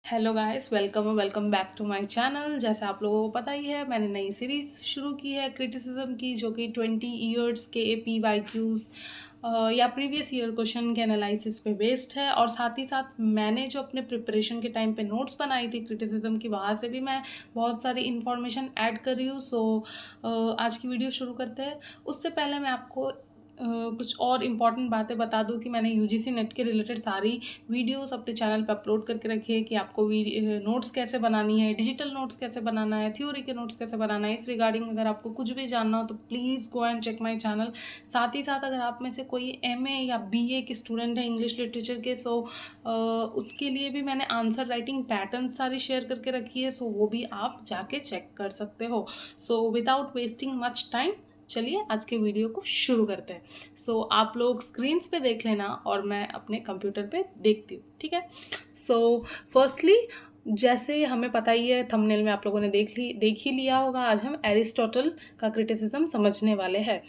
Hello guys, welcome back to my channel. जैसे आप लोगों को पता ही है, मैंने नई सीरीज़ शुरू की है क्रिटिसिज्म की, जो कि 20 ईयर्स के PYQs या प्रीवियस ईयर क्वेश्चन के एनालिसिस पे बेस्ड है। और साथ ही साथ मैंने जो अपने प्रिपरेशन के टाइम पे नोट्स बनाई थी क्रिटिसिज्म की, वहाँ से भी मैं बहुत सारी इन्फॉर्मेशन ऐड कर रही हूँ। आज की वीडियो शुरू करते हैं। उससे पहले मैं आपको कुछ और इम्पॉर्टेंट बातें बता दूं कि मैंने UGC नेट के रिलेटेड सारी वीडियोस अपने चैनल पे अपलोड करके रखी है कि आपको नोट्स कैसे बनानी है, डिजिटल नोट्स कैसे बनाना है, थ्योरी के नोट्स कैसे बनाना है। इस रिगार्डिंग अगर आपको कुछ भी जानना हो तो please go and check my channel. साथ ही साथ अगर आप में से कोई MA या BA के स्टूडेंट है इंग्लिश लिटरेचर के, उसके लिए भी मैंने आंसर राइटिंग पैटर्न सारी शेयर करके रखी है, वो भी आप जाके चेक कर सकते हो। विदाउट वेस्टिंग मच टाइम, चलिए आज के वीडियो को शुरू करते हैं। आप लोग स्क्रीन्स पे देख लेना और मैं अपने कंप्यूटर पे देखती हूँ, ठीक है। फर्स्टली, जैसे हमें पता ही है, थंबनेल में आप लोगों ने देख ही लिया होगा, आज हम एरिस्टोटल का क्रिटिसिज्म समझने वाले हैं।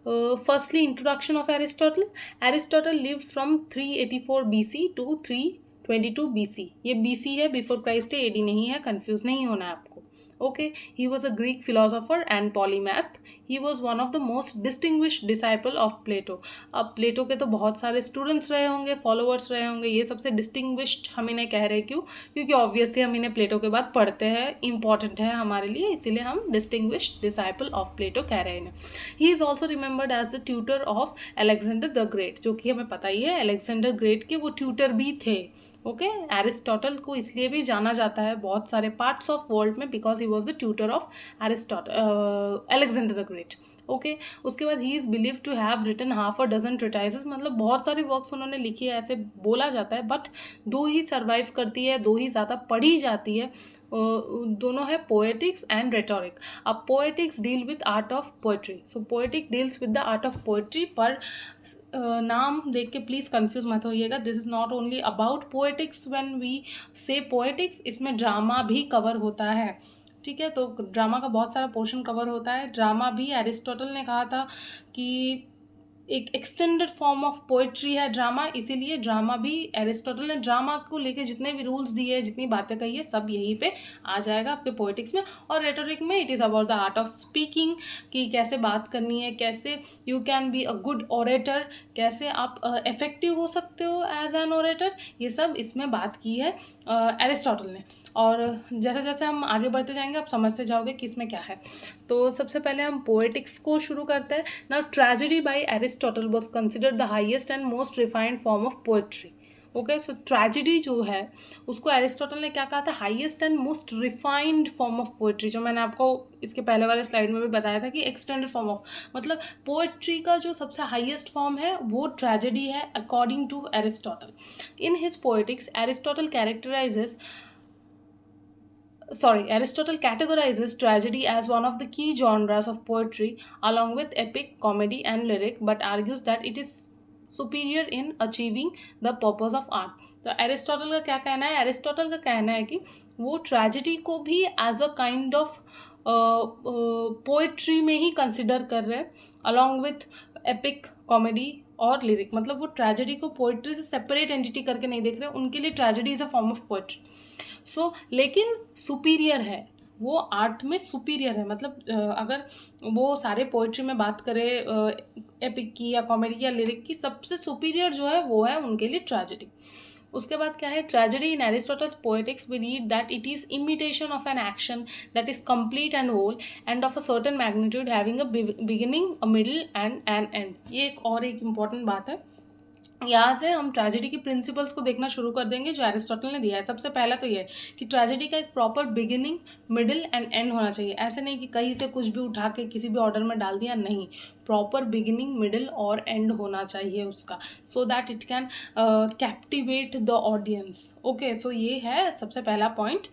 Firstly, introduction of Aristotle. Aristotle lived from 384 BC to 322 BC। ये BC है, बिफोर क्राइस्ट है, AD नहीं है, कंफ्यूज नहीं होना है आपको। Okay, he was a Greek philosopher and polymath. He was one of the most distinguished disciple of Plato. अब प्लेटो के तो बहुत सारे स्टूडेंट्स रहे होंगे, फॉलोअर्स रहे होंगे, ये सबसे डिस्टिंग्विश्ड हम इन्हें कह रहे हैं। क्यों? क्योंकि ऑब्वियसली हम इन्हें प्लेटो के बाद पढ़ते हैं, इंपॉर्टेंट है हमारे लिए, इसीलिए हम डिस्टिंग्विश्ड डिसाइपल ऑफ प्लेटो कह रहे हैं इन्हें। He is also remembered as the tutor of Alexander the great, जो कि हमें पता ही है अलेक्जेंडर ग्रेट के वो ट्यूटर भी थे। ओके, एरिस्टोटल को इसलिए भी जाना जाता है बहुत सारे पार्ट्स ऑफ वर्ल्ड में, because he was the tutor of Alexander the great. Okay, उसके बाद he is believe to have written half a dozen treatises, मतलब बहुत सारी वर्क्स उन्होंने लिखी है ऐसे बोला जाता है, बट 2 ही सर्वाइव करती है, 2 ही ज़्यादा पढ़ी जाती है। दोनों है पोएटिक्स एंड रेटोरिक। अब poetics deal with art of poetry, so poetic deals with the art of poetry. पर नाम देख के प्लीज़ कंफ्यूज मत होइएगा, this is not only about poetics. When we say poetics, इसमें ड्रामा भी कवर होता है, ठीक है। तो ड्रामा का बहुत सारा पोर्शन कवर होता है। ड्रामा भी एरिस्टोटल ने कहा था कि एक एक्सटेंडेड फॉर्म ऑफ पोइट्री है ड्रामा, इसीलिए ड्रामा भी एरिस्टोटल ने ड्रामा को लेके जितने भी रूल्स दिए, जितनी बातें कही है, सब यहीं पे आ जाएगा आपके पोइटिक्स में। और रेटोरिक में it is about the art of speaking, कि कैसे बात करनी है, कैसे you can be a good orator, कैसे आप इफेक्टिव हो सकते हो एज एन ओरेटर, ये सब इसमें बात की है एरिस्टोटल ने। और जैसे जैसे हम आगे बढ़ते जाएंगे आप समझते जाओगे कि इसमें क्या है। तो सबसे पहले हम पोएटिक्स को शुरू करते हैं। Now, tragedy by Aristotle was considered the highest and most refined form of poetry. Okay, so tragedy जो है उसको एरिस्टोटल ने क्या कहा था, highest and most refined form of poetry, जो मैंने आपको इसके पहले वाले स्लाइड में भी बताया था कि एक्सटेंडेड फॉर्म ऑफ, मतलब पोएट्री का जो सबसे हाईएस्ट फॉर्म है वो ट्रेजेडी है according to Aristotle. In his poetics Aristotle Aristotle categorizes tragedy as one of the key genres of poetry along with epic, comedy and lyric, but argues that it is superior in achieving the purpose of art. तो Aristotle का क्या कहना है? Aristotle का कहना है कि वो ट्रेजेडी को भी as a kind of poetry में ही कंसिडर कर रहे हैं, अलॉन्ग विथ एपिक, कॉमेडी और लिरिक। मतलब वो ट्रेजेडी को पोएट्री से सेपरेट एंटिटी करके नहीं देख रहे, उनके लिए tragedy is a form of poetry. लेकिन सुपीरियर है, वो आर्ट में सुपीरियर है। मतलब अगर वो सारे पोइट्री में बात करें एपिक की या कॉमेडी या लिरिक की, सबसे सुपीरियर जो है वो है उनके लिए ट्रेजेडी। उसके बाद क्या है? Tragedy in Aristotle's poetics we read that it is imitation of an action that is complete and whole and of a certain magnitude having a beginning, a middle and an end. ये और एक important बात है। यहाँ से हम tragedy की principles को देखना शुरू कर देंगे जो एरिस्टोटल ने दिया है। सबसे पहला तो ये है कि ट्रेजेडी का एक proper beginning, middle and end होना चाहिए। ऐसे नहीं कि कहीं से कुछ भी उठा के किसी भी ऑर्डर में डाल दिया, नहीं, प्रॉपर बिगिनिंग, मिडिल और एंड होना चाहिए उसका, so that it can captivate the audience. Okay, so ये है सबसे पहला पॉइंट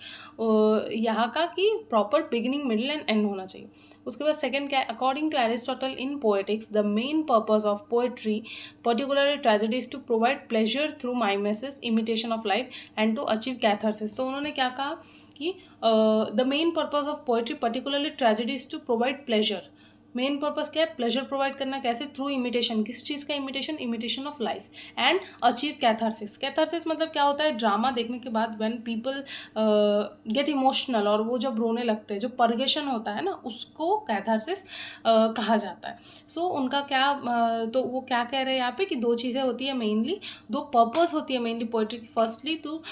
यहाँ का, कि proper beginning, middle and end होना चाहिए। उसके बाद सेकंड क्या है? According to Aristotle in poetics the main purpose of poetry, particularly tragedy, is to provide pleasure through mimesis, imitation of life and to achieve catharsis। तो उन्होंने क्या कहा कि the main purpose of poetry, particularly tragedy, is to provide pleasure, main purpose क्या है, pleasure provide करना। कैसे? Through imitation. किस चीज़ का imitation? Imitation of life. And achieve catharsis. Catharsis मतलब क्या होता है, ड्रामा देखने के बाद व्हेन पीपल गेट इमोशनल, और वो जब रोने लगते हैं, जो परगेशन होता है ना, उसको कैथारसिस कहा जाता है। सो उनका क्या तो वो क्या कह रहे हैं यहाँ पे कि दो चीज़ें होती है मेनली, दो पर्पस होती है मेनली पोइट्री की। Firstly to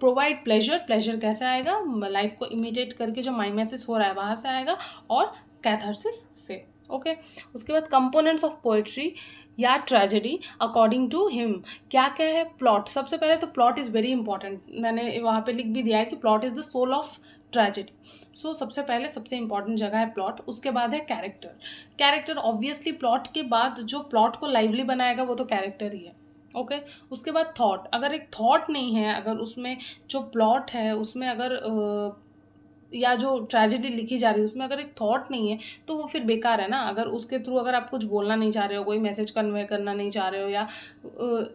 provide pleasure. Pleasure कैसे आएगा? लाइफ को इमिटेट करके जो माइमेसिस हो रहा है वहाँ से आएगा, और कैथारसिस से। ओके। उसके बाद कंपोनेंट्स ऑफ पोएट्री या ट्रेजेडी अकॉर्डिंग टू हिम। क्या क्या है? प्लॉट। सबसे पहले तो प्लॉट इज़ वेरी इंपॉर्टेंट। मैंने वहाँ पे लिख भी दिया है कि plot is the soul of tragedy. So सबसे पहले सबसे इंपॉर्टेंट जगह है प्लॉट। उसके बाद है कैरेक्टर। कैरेक्टर ऑब्वियसली प्लॉट के बाद जो प्लॉट को लाइवली बनाएगा वो तो कैरेक्टर ही है। ओके। उसके बाद थॉट। अगर एक थॉट नहीं है, अगर उसमें जो प्लॉट है उसमें अगर या जो ट्रेजेडी लिखी जा रही है उसमें अगर एक थॉट नहीं है तो वो फिर बेकार है ना। अगर उसके थ्रू अगर आप कुछ बोलना नहीं चाह रहे हो, कोई मैसेज कन्वे करना नहीं चाह रहे हो, या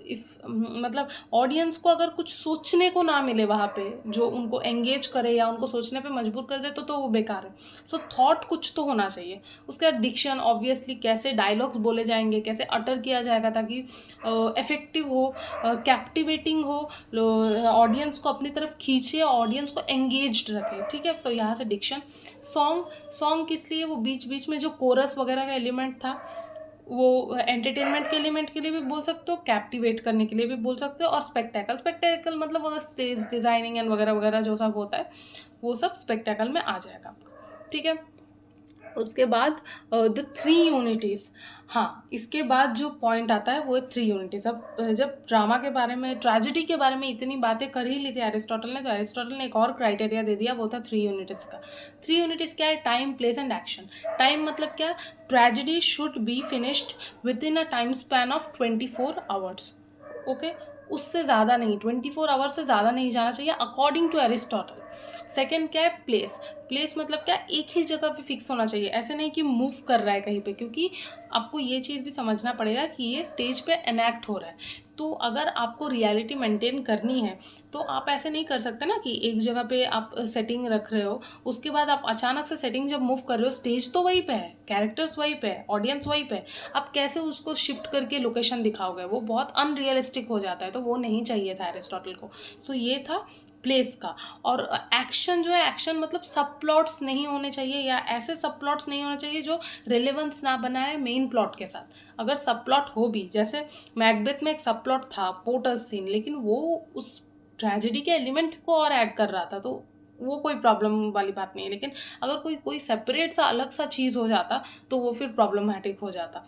इफ मतलब ऑडियंस को अगर कुछ सोचने को ना मिले वहाँ पे जो उनको एंगेज करे या उनको सोचने पे मजबूर कर दे तो वो बेकार है। सो थॉट कुछ तो होना चाहिए। उसके बाद डिक्शन। ऑब्वियसली कैसे डायलॉग्स बोले जाएंगे, कैसे अटर किया जाएगा ताकि इफेक्टिव हो, कैप्टिवेटिंग हो, ऑडियंस को अपनी तरफ खींचे, ऑडियंस को एंगेज्ड रखे। ठीक है, तो यहाँ से डिक्शन। सॉन्ग। सॉन्ग किस लिए? वो बीच बीच में जो कोरस वगैरह का एलिमेंट था वो एंटरटेनमेंट के एलिमेंट के लिए भी बोल सकते हो, कैप्टिवेट करने के लिए भी बोल सकते हो। और स्पेक्टेकल। स्पेक्टेकल मतलब अगर स्टेज डिजाइनिंग एंड वगैरह वगैरह जो सब होता है वो सब स्पेक्टेकल में आ जाएगा आपका। ठीक है। उसके बाद द थ्री यूनिटीज़। हाँ, इसके बाद जो पॉइंट आता है वो है थ्री यूनिटीज़। अब जब ड्रामा के बारे में, ट्रेजेडी के बारे में इतनी बातें कर ही ली थी एरिस्टोटल ने, तो एरिस्टोटल ने एक और क्राइटेरिया दे दिया, वो था थ्री यूनिटीज़ का। थ्री यूनिटीज़ क्या है? Time, place and action. Time मतलब क्या? Tragedy should be finished with in a time span of 24 hours. Okay. उससे ज़्यादा नहीं, 24 आवर्स से ज़्यादा नहीं जाना चाहिए अकॉर्डिंग टू एरिस्टोटल। सेकेंड क्या है? प्लेस। प्लेस मतलब क्या? एक ही जगह पे फिक्स होना चाहिए, ऐसे नहीं कि मूव कर रहा है कहीं पे, क्योंकि आपको ये चीज़ भी समझना पड़ेगा कि ये स्टेज पे एनैक्ट हो रहा है। तो अगर आपको रियलिटी मेंटेन करनी है तो आप ऐसे नहीं कर सकते ना कि एक जगह पे आप सेटिंग रख रहे हो, उसके बाद आप अचानक से सेटिंग जब मूव कर रहे हो, स्टेज तो वहीं पे है, कैरेक्टर्स वहीं पे है, ऑडियंस वहीं पे है, आप कैसे उसको शिफ्ट करके लोकेशन दिखाओगे? वो बहुत अनरियलिस्टिक हो जाता है, तो वो नहीं चाहिए था एरिस्टोटल को। सो ये था प्लेस का। और एक्शन जो है, एक्शन मतलब सब प्लॉट्स नहीं होने चाहिए, या ऐसे सब प्लॉट्स नहीं होने चाहिए जो रिलेवेंस ना बनाए मेन प्लॉट के साथ। अगर सब प्लॉट हो भी, जैसे मैकबेथ में एक सब प्लॉट था पोर्टर्स सीन, लेकिन वो उस ट्रेजेडी के एलिमेंट को और ऐड कर रहा था, तो वो कोई प्रॉब्लम वाली बात नहीं है। लेकिन अगर कोई कोई सेपरेट सा अलग सा चीज़ हो जाता तो वो फिर प्रॉब्लमैटिक हो जाता।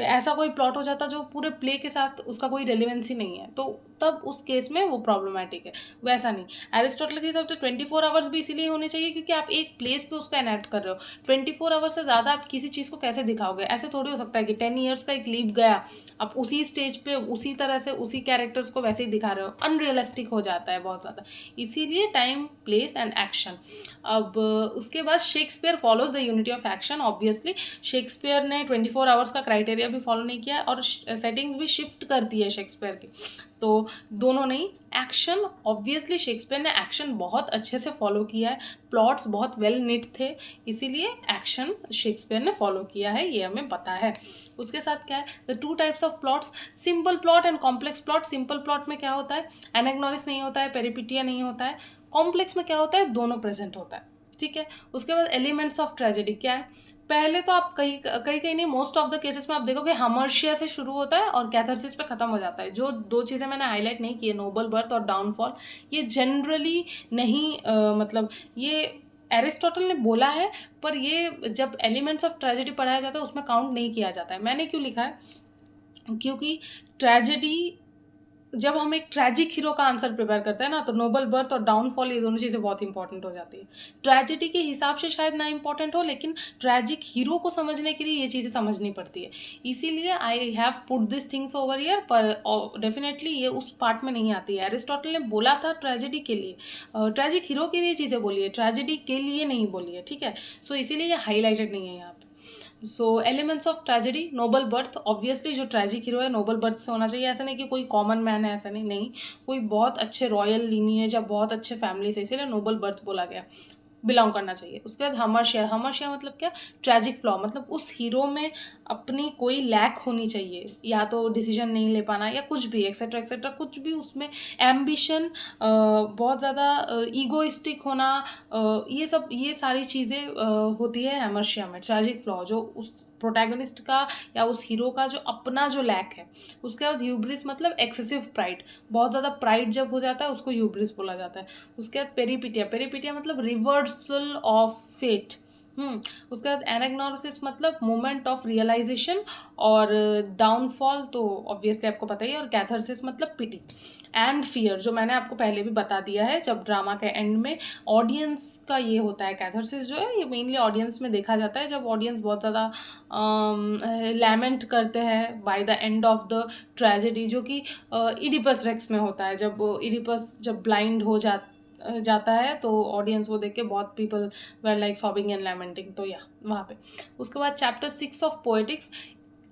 ऐसा कोई प्लॉट हो जाता जो पूरे प्ले के साथ उसका कोई रेलिवेंस ही नहीं है, तो तब उस केस में वो प्रॉब्लमैटिक है। वैसा नहीं, एरिस्टोटल के हिसाब से 24 आवर्स भी इसीलिए होने चाहिए क्योंकि आप एक प्लेस पे उसको एनैक्ट कर रहे हो। 24 आवर्स से ज़्यादा आप किसी चीज़ को कैसे दिखाओगे? ऐसे थोड़ी हो सकता है कि 10 ईयर्स का एक लीप गया, आप उसी स्टेज पे उसी तरह से उसी कैरेक्टर्स को वैसे ही दिखा रहे हो, अनरियलिस्टिक हो जाता है बहुत ज़्यादा। इसीलिए टाइम, प्लेस एंड एक्शन। अब उसके बाद Shakespeare follows the unity of action. Obviously Shakespeare ने 24 आवर्स का क्राइटेरिया भी फॉलो नहीं किया, और सेटिंग्स भी शिफ्ट करती है शेक्सपियर की, तो दोनों नहीं। एक्शन, ऑब्वियसली शेक्सपियर ने एक्शन बहुत अच्छे से फॉलो किया है, प्लॉट्स बहुत वेल निट थे, इसीलिए एक्शन शेक्सपियर ने फॉलो किया है, ये हमें पता है। उसके साथ क्या है? The two types of plots, simple plot and complex plot. Simple plot में क्या होता है? एनाग्नोरिस नहीं होता है, पेरिपिटिया नहीं होता है। कॉम्प्लेक्स में क्या होता है? दोनों प्रेजेंट होता है। ठीक है। उसके बाद एलिमेंट्स ऑफ ट्रेजेडी क्या है? पहले तो आप कहीं कहीं कहीं नहीं, मोस्ट ऑफ द केसेस में आप देखोगे हमर्शिया से शुरू होता है और कैथारसिस पे खत्म हो जाता है। जो दो चीज़ें मैंने हाईलाइट नहीं की है, नोबल बर्थ और डाउनफॉल, ये जनरली नहीं मतलब ये एरिस्टोटल ने बोला है, पर ये जब एलिमेंट्स ऑफ ट्रेजेडी पढ़ाया जाता है उसमें काउंट नहीं किया जाता है। मैंने क्यों लिखा है? क्योंकि ट्रेजेडी, जब हम एक ट्रैजिक हीरो का आंसर प्रिपेयर करते हैं ना, तो नोबल बर्थ और डाउनफॉल ये दोनों चीज़ें बहुत इंपॉर्टेंट हो जाती है। ट्रेजेडी के हिसाब से शायद ना इंपॉर्टेंट हो, लेकिन ट्रैजिक हीरो को समझने के लिए ये चीज़ें समझनी पड़ती है। इसीलिए I have put this things over year, पर डेफिनेटली ये उस पार्ट में नहीं आती है। एरिस्टोटल ने बोला था ट्रेजेडी के लिए, ट्रैजिक हीरो के लिए चीज़ें बोली है, ट्रेजेडी के लिए नहीं बोली है। ठीक है। सो इसीलिए ये हाईलाइटेड नहीं है यहाँ पे। So elements of tragedy, noble birth. Obviously जो ट्रैजिक हीरो है नोबल बर्थ से होना चाहिए, ऐसा नहीं कि कोई कॉमन मैन है, ऐसा नहीं, कोई बहुत अच्छे रॉयल लीनिएज या बहुत अच्छे फैमिली से, इसीलिए नोबल बर्थ बोला गया। बिलोंग करना चाहिए। उसके बाद हमर्शिया, हमर्शिया मतलब क्या, ट्रेजिक फ्लॉ, मतलब उस हीरो में अपनी कोई लैक होनी चाहिए, या तो डिसीजन नहीं ले पाना या कुछ भी एक्सेट्रा एक्सेट्रा, कुछ भी उसमें एम्बिशन, बहुत ज़्यादा ईगोइस्टिक होना, ये सब, ये सारी चीज़ें होती है हमर्शिया में, ट्रेजिक फ्लॉ जो उस प्रोटैगनिस्ट का या उस हीरो का जो अपना जो लैक है। उसके बाद ह्यूब्रिस मतलब एक्सेसिव प्राइड, बहुत ज़्यादा प्राइड जब हो जाता है उसको ह्यूब्रिस बोला जाता है। उसके बाद पेरीपिटिया, पेरीपिटिया मतलब रिवर्सल ऑफ फेट। उसके बाद एनाग्नोसिस मतलब मोमेंट ऑफ रियलाइजेशन और डाउनफॉल, तो ऑब्वियसली आपको पता ही है। और कैथारसिस मतलब पिटी एंड फियर, जो मैंने आपको पहले भी बता दिया है, जब ड्रामा के एंड में ऑडियंस का ये होता है। कैथारसिस जो है ये मेनली ऑडियंस में देखा जाता है, जब ऑडियंस बहुत ज़्यादा लैमेंट करते हैं by the end of the tragedy, जो कि इडिपस रेक्स में होता है, जब इडिपस जब ब्लाइंड हो जाता है तो ऑडियंस वो देख के बहुत people were like sobbing and lamenting, तो या वहाँ पे। उसके बाद chapter 6 of poetics,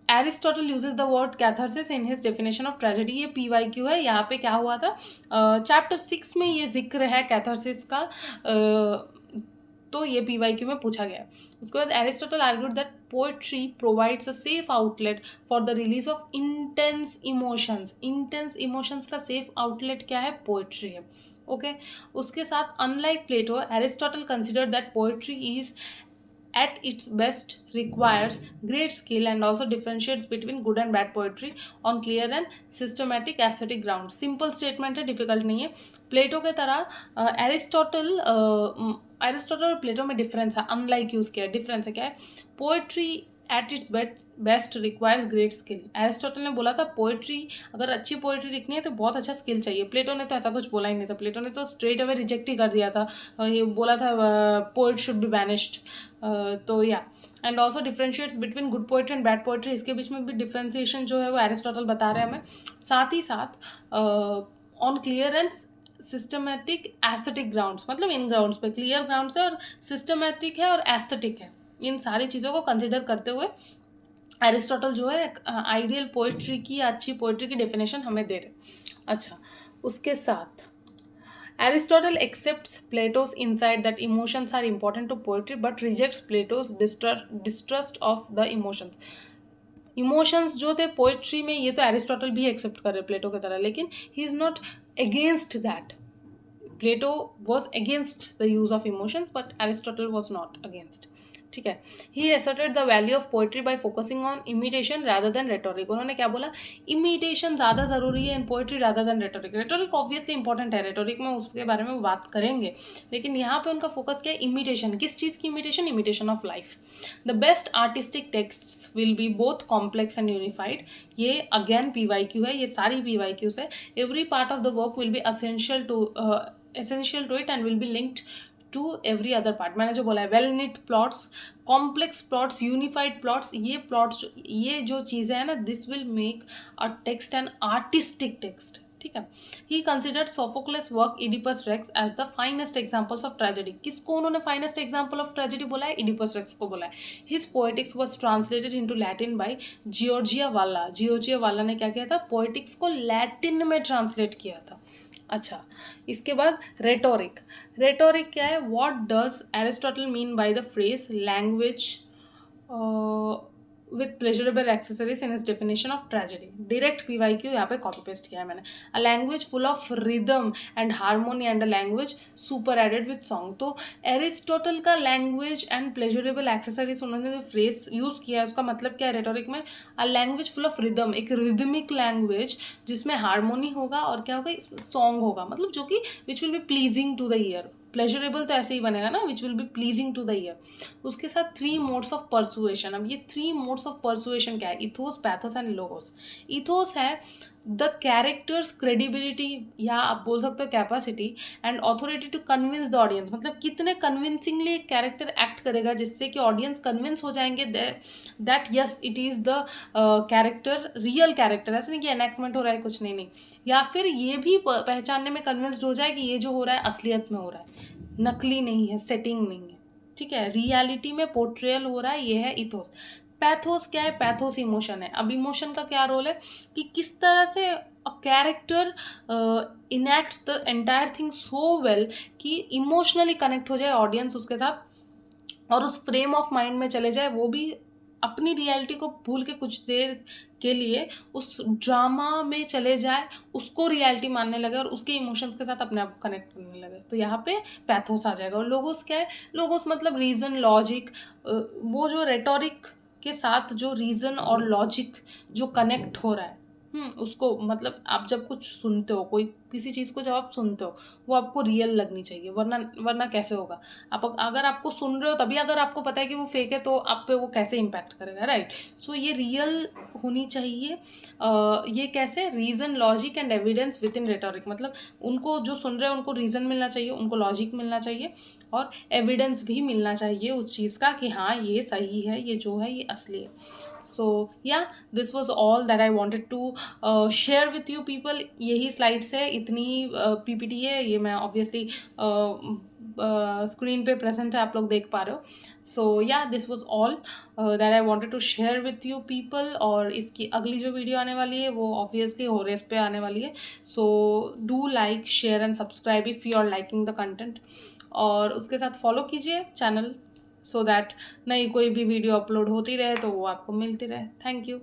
Aristotle uses the word catharsis in his definition of tragedy. ये PYQ है। यहाँ पे क्या हुआ था, चैप्टर 6 में ये जिक्र है कैथारसिस का, तो ये PYQ में पूछा गया। उसके बाद Aristotle argued that poetry provides a safe outlet for the release of intense emotions. Intense emotions का सेफ आउटलेट क्या है, पोएट्री है। ओके उसके साथ unlike Plato, Aristotle consider that poetry is at its best requires great skill and also differentiates between good and bad poetry on clear and systematic aesthetic grounds। Simple statement है, difficult नहीं है। प्लेटो के तरह Aristotle और प्लेटो में difference है, unlike use किया है। डिफरेंस है क्या है, poetry at its best requires great skill. Aristotle ने बोला था पोएट्री, अगर अच्छी पोएट्री लिखनी है तो बहुत अच्छा स्किल चाहिए। प्लेटो ने तो ऐसा कुछ बोला ही नहीं था, प्लेटो ने तो स्ट्रेट अवे रिजेक्ट ही कर दिया था, ये बोला था पोएट शुड बी बैनिश्ड। तो या and also differentiates between good poetry and bad poetry, इसके बीच में भी डिफ्रेंसिएशन जो है वो एरिस्टोटल बता रहे हैं हमें। साथ ही साथ on clear and systematic aesthetic grounds, मतलब इन ग्राउंड्स पे, क्लियर ग्राउंड्स है और सिस्टमैटिक है और एस्थेटिक है, इन सारी चीज़ों को कंसिडर करते हुए एरिस्टोटल जो है आइडियल पोइट्री की, अच्छी पोइट्री की डेफिनेशन हमें दे रहे। अच्छा उसके साथ Aristotle accepts Plato's insight that emotions are important to poetry but rejects Plato's distrust of the emotions। Emotions जो थे पोइट्री में, ये तो एरिस्टोटल भी एक्सेप्ट कर रहे प्लेटो की तरह, लेकिन he is not against that. Plato was against the use of emotions but Aristotle was not against. ठीक है, he asserted the value of poetry by focusing on imitation rather than rhetoric. उन्होंने क्या बोला, इमिटेशन ज़्यादा ज़रूरी है in poetry rather than rhetoric. Rhetoric obviously important है, rhetoric में उसके बारे में बात करेंगे, लेकिन यहाँ पे उनका फोकस क्या है, इमिटेशन। किस चीज़ की imitation, imitation of life. The best artistic texts will be both complex and unified. ये अगेन PYQ है, ये सारी PYQs है। Every part of the work will be essential to it and will be linked to every other part। मैंने जो बोला है, well knit plots, complex plots, unified plots, ये प्लॉट्स, ये जो चीज़ें हैं ना, this will make a text an artistic text. ठीक है, he considered Sophocles work Oedipus Rex as the finest examples of tragedy. किसको उन्होंने फाइनेस्ट एग्जाम्पल ऑफ ट्रेजेडी बोला है, इडिपस रेक्स को बोला है। His poetics was translated into Latin by Giorgia वाला। जियोर्जिया वाला ने क्या किया था, पोएटिक्स को लैटिन में ट्रांसलेट किया था। अच्छा इसके बाद रेटोरिक। रेटोरिक क्या है, what does Aristotle mean by the phrase language with pleasurable accessories in his definition of tragedy. Direct PYQ यहाँ पे कॉपी पेस्ट किया है मैंने। A language full of rhythm and harmony and a language super added with song. तो Aristotle का language and pleasurable accessories, उन्होंने जो phrase use किया है उसका मतलब क्या है रेटोरिक में, a language full of rhythm, एक रिदमिक लैंग्वेज जिसमें हारमोनी होगा और क्या होगा, सॉन्ग होगा, मतलब जो कि which will be pleasing to the ear. Pleasurable तो ऐसे ही बनेगा ना, which will be pleasing to the ear. उसके साथ 3 मोड्स ऑफ परसुएशन। अब ये 3 मोड्स ऑफ परसुएशन क्या है, ethos, pathos and logos. Ethos है द कैरेक्टर्स क्रेडिबिलिटी, या आप बोल सकते हो capacity and authority to convince the audience, मतलब कितने कन्विंसिंगली कैरेक्टर एक्ट करेगा जिससे कि ऑडियंस कन्विंस हो जाएंगे that yes it is the character, real character, ऐसे नहीं कि एनेक्टमेंट हो रहा है कुछ, नहीं। या फिर ये भी पहचानने में कन्विंस्ड हो जाए कि ये जो हो रहा है असलियत में हो रहा है, नकली नहीं है, सेटिंग नहीं है। ठीक है, रियलिटी में पोर्ट्रेयल हो रहा है, ये है इथोस। पैथोस क्या है, पैथोस इमोशन है। अब इमोशन का क्या रोल है कि किस तरह से a character enacts the entire thing so well कि इमोशनली कनेक्ट हो जाए ऑडियंस उसके साथ और उस फ्रेम ऑफ माइंड में चले जाए, वो भी अपनी रियलिटी को भूल के कुछ देर के लिए उस ड्रामा में चले जाए, उसको रियलिटी मानने लगे और उसके इमोशंस के साथ अपने आप को कनेक्ट करने लगे। तो यहाँ पे पैथोस आ जाएगा। और लोगोस क्या है, लोगोस मतलब रीजन लॉजिक, वो जो रेटोरिक के साथ जो रीजन और लॉजिक जो कनेक्ट हो रहा है, उसको मतलब आप जब कुछ सुनते हो, कोई किसी चीज़ को जब आप सुनते हो, वो आपको रियल लगनी चाहिए, वरना वरना कैसे होगा। अगर आपको सुन रहे हो तभी अगर आपको पता है कि वो फेक है, तो आप पे वो कैसे इम्पैक्ट करेगा, राइट। सो ये रियल होनी चाहिए। ये कैसे, reason logic and evidence within rhetoric, मतलब उनको जो सुन रहे हैं उनको रीजन मिलना चाहिए, उनको लॉजिक मिलना चाहिए और एविडेंस भी मिलना चाहिए उस चीज़ का कि हाँ ये सही है, ये जो है ये असली है। So yeah this was all that I wanted to share with you people. यही स्लाइड्स है, इतनी पीपीटी है, ये मैं ऑब्वियसली स्क्रीन पे प्रेजेंट है, आप लोग देख पा रहे हो। So yeah this was all that I wanted to share with you people. और इसकी अगली जो वीडियो आने वाली है वो ऑब्वियसली होरेस पे आने वाली है। So do like share and subscribe if you are liking the content, और उसके साथ फॉलो कीजिए चैनल, सो दैट नई कोई भी वीडियो अपलोड होती रहे तो वो आपको मिलती रहे। Thank you.